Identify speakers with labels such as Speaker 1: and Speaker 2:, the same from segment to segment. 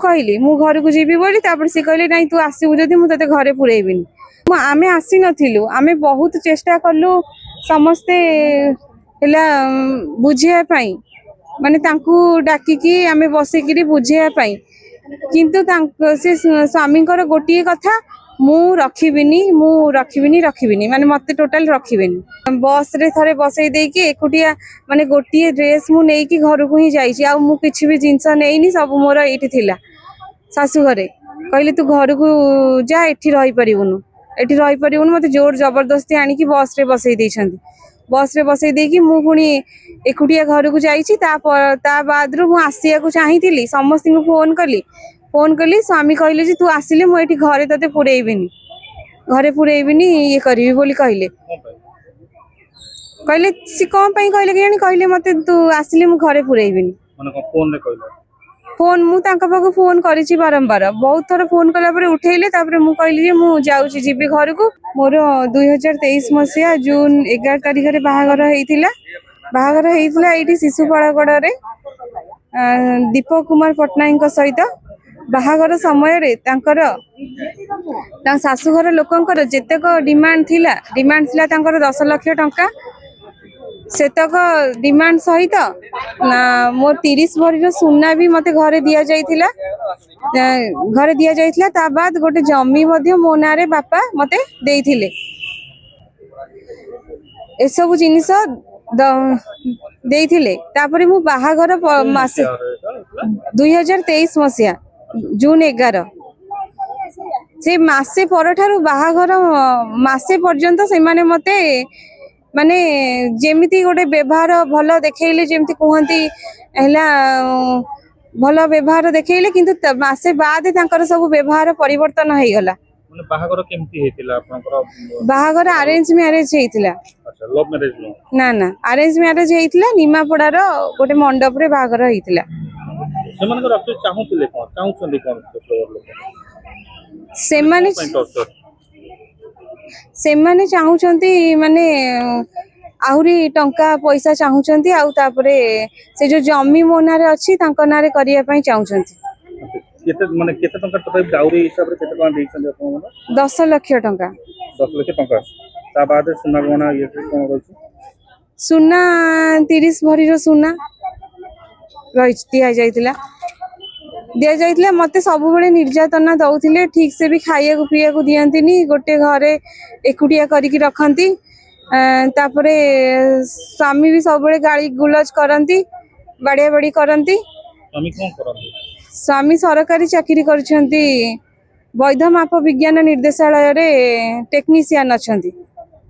Speaker 1: कहली मु घर को जीवी बोली सी कहले नहीं तू आसबू जदि मुझे घरे पुरेबिनी। आम आसी नथिलु आमे बहुत चेष्टा कलु समस्ते बुझिया माने तांकू डाकिकी आमे बसिकी बुझिया किंतु से स्वामी गोटे कथा मु रखिबिनी माने मते टोटल रखिबिनी। बस रे थरे बसई देकी एकुटिया माने गोटे ड्रेस मु नेकी घर को ही जाइछि आ मु किछि भी जिंस नेइनी सब मोर एठी थिला सासु घरे कहले तू घर को जा एठी रही परिबुनु मते जोर जबरदस्ती आनिकी बस रे बसई देइछंती। बस रे बसई देकी मु पुणी एकुटिया घर को जाइछि ता बाद रु मु आसिया को चाहिथिली समस्त को फोन कली स्वामी कहले जे तू आसिले मु एठी घरे तते पुरेबिनी ये करबी बोली कहले सी कोन पई कहले कि कहले मते तू आसिले मु घरे पुरेबिनी
Speaker 2: माने फोन रे कहले
Speaker 1: फोन मु तांका पाखु फोन करिछि बारंबार बहुत थर फोन कला परे उठेइले तापरे मु कहली जे मु जाउछि जीबी घर को। मोर 2023 मसिया जून 11 तारिख रे बाहागर हेइतिला एठी शिशुपाड़गड़ रे दीपक कुमार पटनायक सहित बाहागर समय रे तांकर शाशुघर लोकंकर जेतेक डिमांड थिला तांकर 10 लाख टंका सेतक डिमांड सहित मोर 30 भरी सुना भी मते घरे दिया जाइथिला ता बाद गोटे जमी मध्य मो ना रे बापा मते देइथिले ए सब जिनिस देइथिले। तापरे मु बाहागर मासे 2023 मसिया जून 11 से मासे पर ठारू बाहागर मासे पर्यंत से माने मते माने जेमिति गोटे व्यवहार भल देखैले जेमिति कहंती हैला भल व्यवहार देखैले किंतु मासे बाद तांकर सब व्यवहार परिवर्तन हो गला।
Speaker 2: माने बाहागर केमती हेतिला आपनकर
Speaker 1: बाहागर अरेंज मैरिज हेतिला।
Speaker 2: अच्छा लव मैरिज
Speaker 1: ना अरेंज मैरिज हेतिला निमापड़ार गोटे मंडप रे बाहागर हेतिला।
Speaker 2: सेमानकर आप चाहुतिले कोन चाहुचंदी कोन
Speaker 1: सेमाने चाहूचंती माने आहुरी टंका पैसा चाहूचंती आउ तापरे से जो जमी मो नारे अछि तांको नारे करिया पई चाहूचंती।
Speaker 2: केते माने केते टंका तथापि डाउरी हिसाब रे केते टंका देइछन आपन
Speaker 1: 10 लाख टंका
Speaker 2: 10 लाख टंका ता बाद सुना गहना ये कोन रहछि
Speaker 1: सुना 30 भरी रो सुना दिया जाइतिला मते सब बेले निर्यातना दउथिले ठीक से भी खाइया को पिया को दियंतिनी गोटे घरे एकुटिया करिकी रखंती तापरे स्वामी भी सब बेले गाली गुलज करंती बाड़िया बाड़ी करंती।
Speaker 2: स्वामी कोन करंती
Speaker 1: स्वामी सरकारी चाकरी करछंती वैध माप विज्ञान निर्देशालय रे टेक्नीशियन अछंती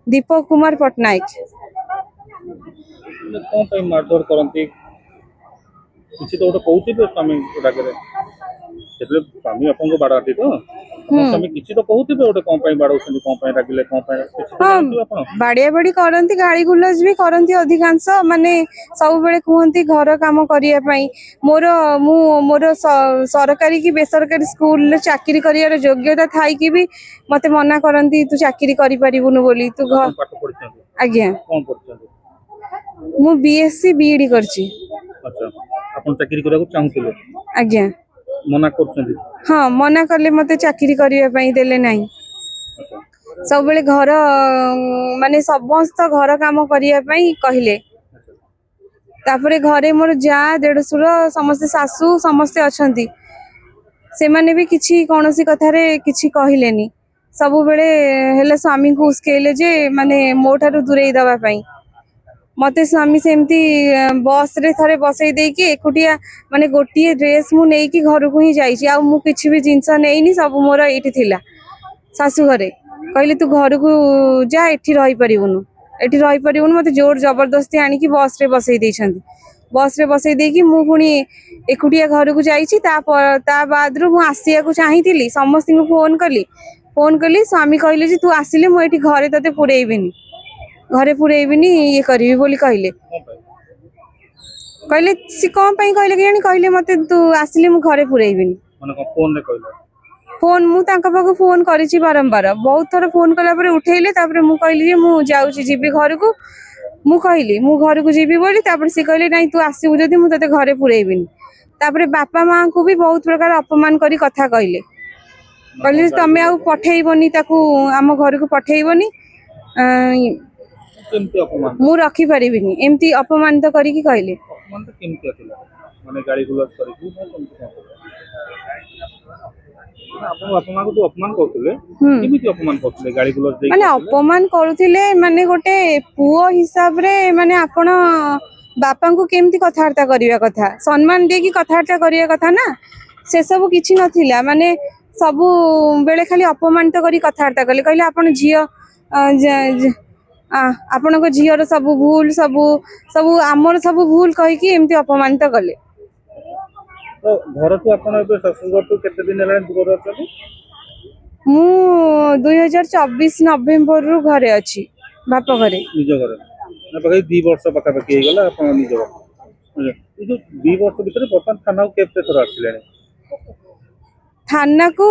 Speaker 1: दीपक कुमार पटनायक।
Speaker 2: कोन पई मारधर करंती किछि तो कहउती स्वामी डाकरे जेतले स्वामी अपन को बाडाती तो स्वामी किछि तो कहउती ओटे कोन पई बाडौसनी कोन पई डाकिले कोन पई किछि अपन
Speaker 1: बाड़िया बाड़ी करंती गाड़ी गुलज भी करंती अधिकांश माने सब बेले कहंती घर काम करिया पई मोर सरकारी की बेसरकारी स्कूल रे चाकरी करियार योग्यता थाई की भी मते मना करंती तू चाकरी करि परिबुनु बोली तू घर
Speaker 2: पाठ पढिछंती।
Speaker 1: आज्ञा
Speaker 2: कोन पढिछंती
Speaker 1: मु बीएससी बीईडी करछि।
Speaker 2: अच्छा अपन चाकरी करा को चाहूतिले
Speaker 1: आज्ञा
Speaker 2: मना करछंती
Speaker 1: हां मना करले मते चाकरी करिया पई देले नाही सब बेले घर माने समस्त घर काम करिया पई कहिले तापरे घरे मोर जा देडसुर समस्त सासू समस्त अछंती से माने भी किछि कोनोसी कथा रे किछि कहिलेनी सब बेले हेले स्वामी को उसकेले जे माने मोठारु दूरेई दबा पई मते स्वामी सेमती बस रे थरे बसई देकी एकुटिया माने गोटे ड्रेस मु नेकी घर को ही जाइछि आ मु किछि भी जिंस नेइनी सब मोर एठी थिला सासु घरे कहले तू घर को जा एठी रही परिबुनु मते जोर जबरदस्ती आनिकी बस रे बसई देइछंती। बस रे बसई देकी मु पुणी एकुटिया घर को जाइछि ता बाद रु मु आसिया को चाहिथिली समस्त को फोन कली स्वामी कहले जे तू आसिले मु एठी घरे तते पुरेबिनी ये करबी बोली कहले सी कोन पई कहले कि कहले मते तू आसिले मु घरे पुरेबिनी
Speaker 2: माने फोन रे कहले
Speaker 1: फोन मु तांका पाखु फोन करिछि बारंबार बहुत थर फोन कला परे उठेइले तापरे मु कहली जे मु जाउछि जीबी घर को मु कहली मु घर को जीबी बोली सी कहले नहीं तू आसीबु जदि मु तते घरे पुरेबिनी तापरे बापा माँ को भी बहुत प्रकार अपमान करी कथा कहले कहले तमे आउ पठेइबनी ताकू आम घर को पठेइबनी
Speaker 2: केमती अपमान
Speaker 1: मु रखी परिबिनी एमती अपमान तो करी कहले
Speaker 2: अपमान तो केमती आथिला माने गाड़ी गुलास करिकि ना केमती आपण बापा माँ को तो अपमान करथले केमती अपमान करथले गाड़ी गुलास देई
Speaker 1: माने अपमान करूथिले माने गोटे पुओ हिसाब रे माने आपण बापा को केमती कथावार्ता करिया कथा सम्मान देकी कथावार्ता करिया कथा ना से सब किछि नथिला माने सब बेले खाली अपमान तो करी कथावार्ता कले कहले आपण झियो आपण को झियर सब भूल सब सब आमर सब भूल कहि कि एमती अपमान तो कले
Speaker 2: तो घर तो आपण एबे ससुर तो केते दिन हेला दूर अछथि
Speaker 1: मु 2024 नवेम्बर रु घरे अछि बाप घरे
Speaker 2: निज घर ना पकई 2 वर्ष पका पकी हे गला आपण निज घर ए जो 2 वर्ष भीतर बर्तन थाना केते थर आछिले
Speaker 1: थाना को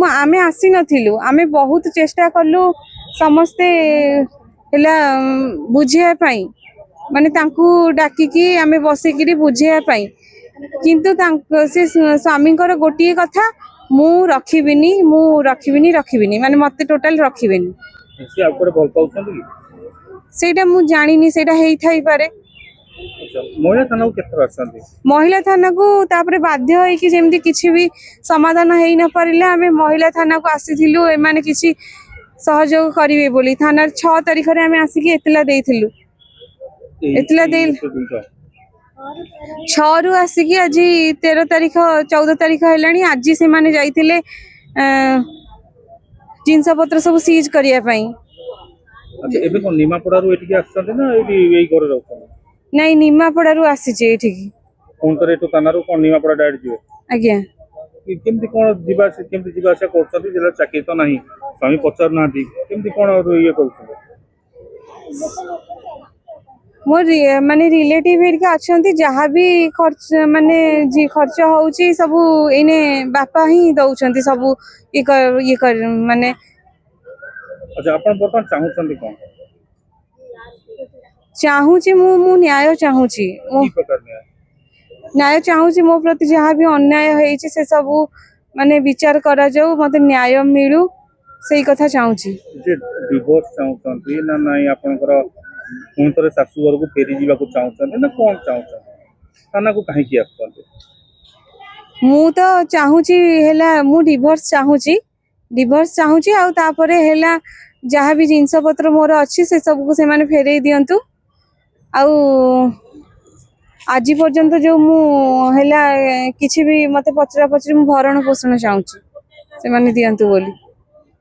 Speaker 1: आमे आसी नथिलु आमे बहुत चेष्टा करलु समस्ते हेला बुझिया पाई माने तांकू डाकी की आमे बसे किरी बुझिया पाई किंतु से स्वामी गोटे कथा मु रखिबिनी माने मते टोटल रखिबिनी
Speaker 2: से आपरे भल पाउछन कि
Speaker 1: सेटा मु जानिनी सेटा हेई थाई पारे
Speaker 2: अच्छा महिला थाना को केतर आछंती
Speaker 1: महिला थाना को तापरे बाध्य होई कि जेमती किछि भी समाधान हेई न परिला आमे महिला थाना को आसीथिलु ए माने किछि सहयोग करिवे बोली थाना 6 तारिख रे आमे आसी कि एतला देइथिलु एतला देल 6 रु आसी कि आज 13 तारिख 14 तारिख हेलानी आज से माने जाइथिले जिनस पत्र सब सीज करिया पई
Speaker 2: अच्छा एबे कोन निमापड़ा रु एठी आछंती ना एही घर रहछन
Speaker 1: नहीं निमापड़ा रु आसी जे एठी
Speaker 2: कोन करे तो थाना रु कोन निमापड़ा डाइरेक्ट जिवे
Speaker 1: आज्ञा
Speaker 2: केमती कोन केमती जीवासा करछंती जेला चाकरी तो नाही स्वामी पचार नाथी केमती कोन ये करछन
Speaker 1: मोर माने रिलेटिव हेरिका अछंती जहाँ भी खर्च माने जी खर्च होउची सब इने बापा ही दउछंती सब ये कर माने
Speaker 2: अच्छा अपन बर्तमान चाहूछंती कोन
Speaker 1: चाहूची मु न्याय चाहूची
Speaker 2: की प्रकार
Speaker 1: न्याय चाहूची मो प्रति जहाँ भी अन्याय हेइची से सब माने विचार करा जाऊ मते न्याय मिलू सेही कथा चाहूची
Speaker 2: जे डिवोर्स चाहूछंती ना नाही आपनकर कोन तरे सासु घर को फेरी जीवा को चाहूछंती ना कोन चाहूछंती थाना को काहे की आछंती
Speaker 1: मु तो चाहूची हेला मु डिवोर्स चाहूची आ तापरे हेला जहाँ भी जिनस पत्र मोर अच्छी से सब को से माने फेरे दियंतु आउ आज पर्यंत जो मु हेला किछि भी मते पचरा पचरी मु भरण पोषण चाहूची से माने दियंतु बोली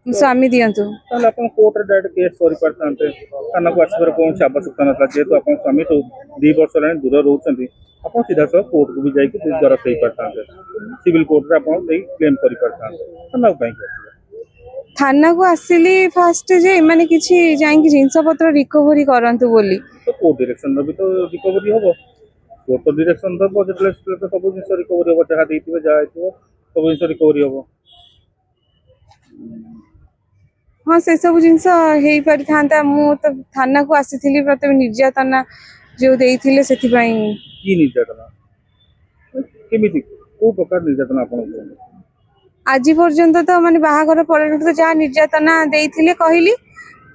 Speaker 1: स्वामी दियंतु
Speaker 2: ताले अपन कोर्ट रे डायरेक्ट केस करि परथांते थाना को आसबर कोन आवश्यकता नथा जेतु अपन स्वामी तो 2 वर्ष रे दूर रहउछंती अपन सीधा सब कोर्ट को भी जाई कि द्वारा सही परथांते सिविल कोर्ट रे अपन सही क्लेम करि परथांते थाना को काई
Speaker 1: थाना को आसिली फास्ट जे माने किछि जाई कि जिंस पत्र रिकवरी करंतु बोली
Speaker 2: तो कोर्ट डायरेक्शन भी तो रिकवरी होबो कोर्ट डायरेक्शन दबो जेतले तो सब जिंस रिकवरी होबो जहा देइतिबे जा आइतिबो सब जिंस रिकवरी होबो हाँ से सब जिनस हेई पारि थांता मु तो थाना को आसीथिली प्रथम निर्यातना जो देइथिले सेति पई की निर्यातना केमिति को प्रकार निर्यातना आपण
Speaker 1: आज पर्यंत तो माने बाहागर पर तो जहाँ निर्यातना देइथिले कहली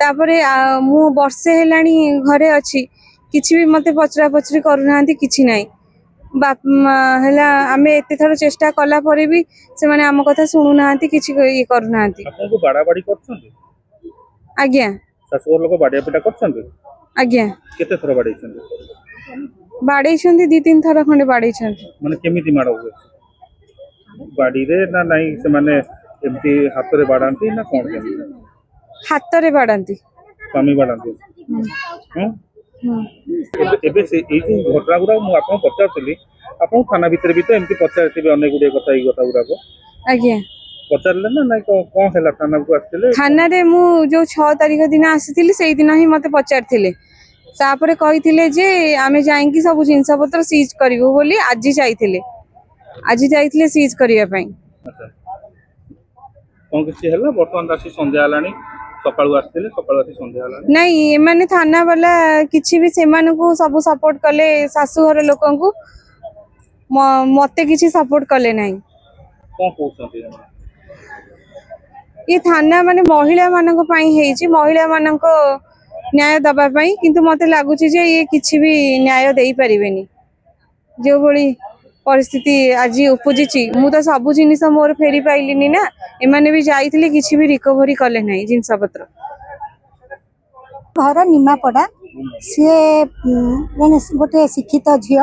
Speaker 1: तापरे मु वर्षे हेलानी घरे अछि किछि भी मते पचरा पचरी करूनांती किछि नाही बाप हेला आमे एते थरो चेष्टा कला परे भी से माने हम कथा सुनु नांती किछि ये करूनांती
Speaker 2: आपन को बाड़ा बाड़ी करछन
Speaker 1: आज्ञा
Speaker 2: सासुर लोक बाड़िया पिटा करछन
Speaker 1: आज्ञा
Speaker 2: केते थरो बाड़ी छन
Speaker 1: बाड़ी छन 2-3 थरो खंडे बाड़ी छन
Speaker 2: माने केमिति माडो हुए बाड़ी रे ना नाही से माने एमती हाथ रे बाडांती ना कोन केमिति
Speaker 1: हाथ रे बाडांती
Speaker 2: स्वामी बाडांती एबे से ए जो घटना गुरा मु आपन पचारतली आपन थाना भीतर भी तो एमती पचारतिबे अनेक गुडे कथा ई कथा गुरा को
Speaker 1: आज्ञा
Speaker 2: पचारले ना नाही कोन हैला थाना को आस्तिले
Speaker 1: थाना रे मु जो 6 तारिख दिन आसीथिली सेही दिन ही मते पचारथिले तापरे कहिथिले जे आमे जाई कि सब जिंस पत्र सीज करिवो बोली आज जाइथिले सीज करिया पई
Speaker 2: अच्छा कोन किछि हैला वर्तमान राशि संध्या हलानी सकाळू आस्तिले सकाळू आसी संध्या हलानी
Speaker 1: नहीं माने थाना वाला किछि भी सेमान को सब सपोर्ट कले सासु घर लोकन को मते किसी सपोर्ट कले नहीं।
Speaker 2: कौन कहते
Speaker 1: ये थाना माने महिला मानक पई हेछि, महिला मानक न्याय दबा पई, किंतु मते लागुछि जे ये किछि भी न्याय देई परिबेनी। जो भली परिस्थिति आज उपजिछि मु तो सब जिनिस मोर फेरी पाइलिनी ना, एमाने भी जाइथिले किछि भी रिकवरी कले नाही जिनिस पत्र।
Speaker 3: घर निमापड़ा सी गोटे शिक्षित झील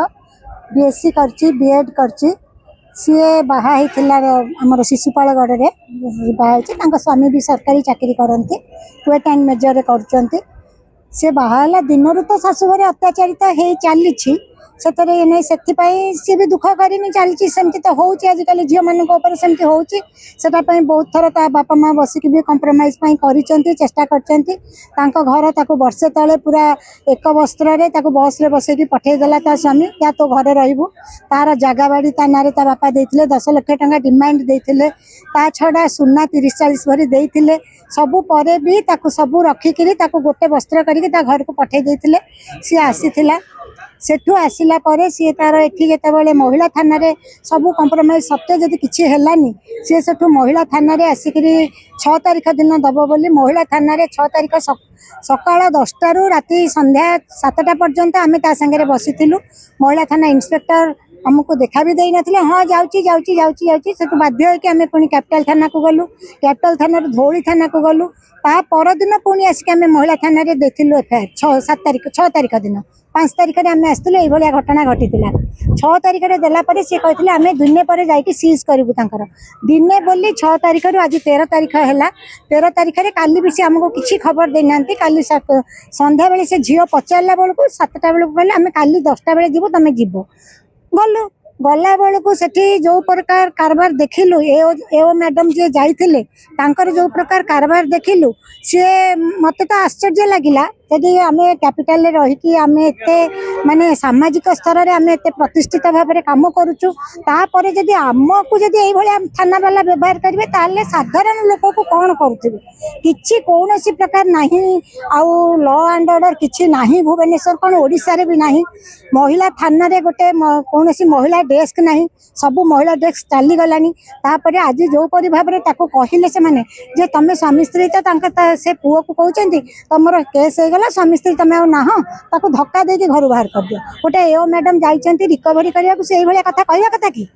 Speaker 3: बीएससी करची बीएड करची सी बाहा आमर शिशुपालगढ़ में बाहा स्वामी भी सरकारी चाकरी करती वेट एंड मेजर कर सी बाहा दिन तो शाशुघर अत्याचारित हो चली से सी भी दुख करनी चलती सेमती तो हो आजिकल झील मान सेमती होटापी बहुत थर ता बापा माँ बसिक भी कंप्रोमाइज कर चेष्टा कर घर ताको वर्षे तले पूरा एक वस्त्र बस रे बसैकी पठेदेला ता स्वामी क्या तो घरे रही तार जगह बाड़ी ता ना ता बापा देते 10 लाख टंका डिमांड देते ता छड़ा सुना 30-40 भरी देते सबू परे भी ताको सबू रखिकी गोटे वस्त्र करके घर को पठे देते सी आसीथिला सेठू आसिला परे सी तार एठी जेतेबेले महिला थाना रे सबू कंप्रोमाइज सत्य जदि किछि हेलानी सी सेठू महिला थाना रे आसिकरी 6 तारिख दिन दबो बोली महिला थाना रे 6 तारिख सकाळ 10टा रु राति संध्या 7टा पर्यंत आमे ता संगे रे बसिथिलु। महिला थाना इंस्पेक्टर हमको देखा भी देई नथिले, हाँ जाउची जाउची जाउची जाउची सेठू बाध्य होई कि आमे पुनी कैपिटल थाना को गलु, कैपिटल थाना रे धौली थाना को गलु, ता परदिन पुनी आसिक आमे महिला थाना रे देथिलु एफआईआर 6 तारिख दिन 5 तारिख में आम आसलु ये घटना घटी 6 तारिख में देलापर सी कहते आम दिने पर जाकि सीज करूँ दिने बोली 6 तारिख रु आज 13 तारिख है 13 तारिख में काली भी सी आमको किसी खबर देना काली संध्या बेले से झील पचारा बेलू 7टा बेलू कहले आम काली 10टा बेले जीव तुम जीव गलु गला बेलू से जो प्रकार कारबार देखिलु एओ मैडम जी जाइथिले तांकर जो प्रकार कारबार देखिलु सी मत तो आश्चर्य लगिला यदि आम कैपिटल रहीकि आम एत माने सामाजिक स्तर में आम एत प्रतिष्ठित भाव में कम करुचु तापर जदि आमको जदि ये थाना वाला व्यवहार करेंगे ताले साधारण लोक को कौन करुवे किसी कौन सी प्रकार नहीं आउ लॉ एंड ऑर्डर किसी नहीं भुवनेश्वर कौन ओडिशा रे भी नहीं महिला थाना रे गोटे कौन सी महिला डेस्क नहीं सबू महिला डेस्क चली गलानी तापर आज जो परि भाव में ताको कहिले से माने जे तमे स्वामी स्त्री तो से पुओ को कहते तुमर केस गला स्वामी स्त्री तुम ना ताको धक्का दे घर बाहर कर दियो गोटे एओ मैडम जाइछंती रिकवरी करने से भाया कथा कहवा कथा कि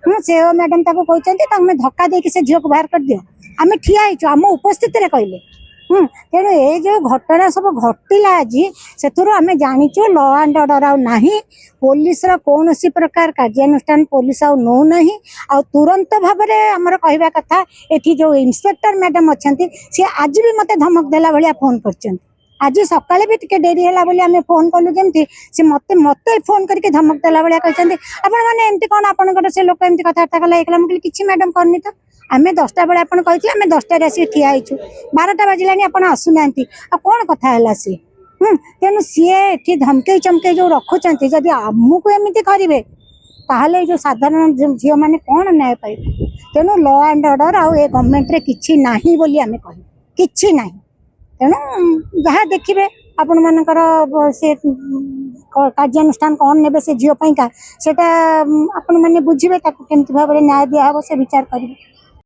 Speaker 3: से एओ मैडम ताको कहते तुम धक्का दे से झील को बाहर कर दियो आम ठिया आम उपस्थित कहले तेणु ये जो घटना सब घटिला आज से आम जाचु लॉ एंड ऑर्डर आना पुलिस कौन सी प्रकार कार्यानुष्ठान पुलिस नौ ना आ तुरंत भाव में आमर कहवा कथा ये जो इंस्पेक्टर मैडम अच्छा सी आज भी मत धमक देला भाया फोन कर आज सकाଳେ भी टिके डेरी है बोली आम फोन कलु जमी से मत मत फोन करके धमक देला भाया कहते आपण मैंने एमती कौन आपंकर से लोक एमती कथबार्ता कला एक मुझे किसी मैडम करनी तो आम 10टा बेले आप कहते आम 10टार आसिक ठिया होइछु 12टा बाजिलानी आपण आसुना कौन कथा है सी तेणु सी एठी धमके चमके जो रखुंट जदि आमको एमती करेंगे ताहले जो साधारण झील मैंने कौन न्याय पाइबे तेणु लॉ एंड ऑर्डर आउ ए गवर्नमेंट रे किछि नाही बोली आमे कहि किछि नाही तेणु जहाँ देखिए आपण मानकर से कार्यानुष्ठान कौन ने से झील पाइका सेटा आपण माने बुझिबे ताको केमति भाव रे न्याय दिया हो से विचार करिवे।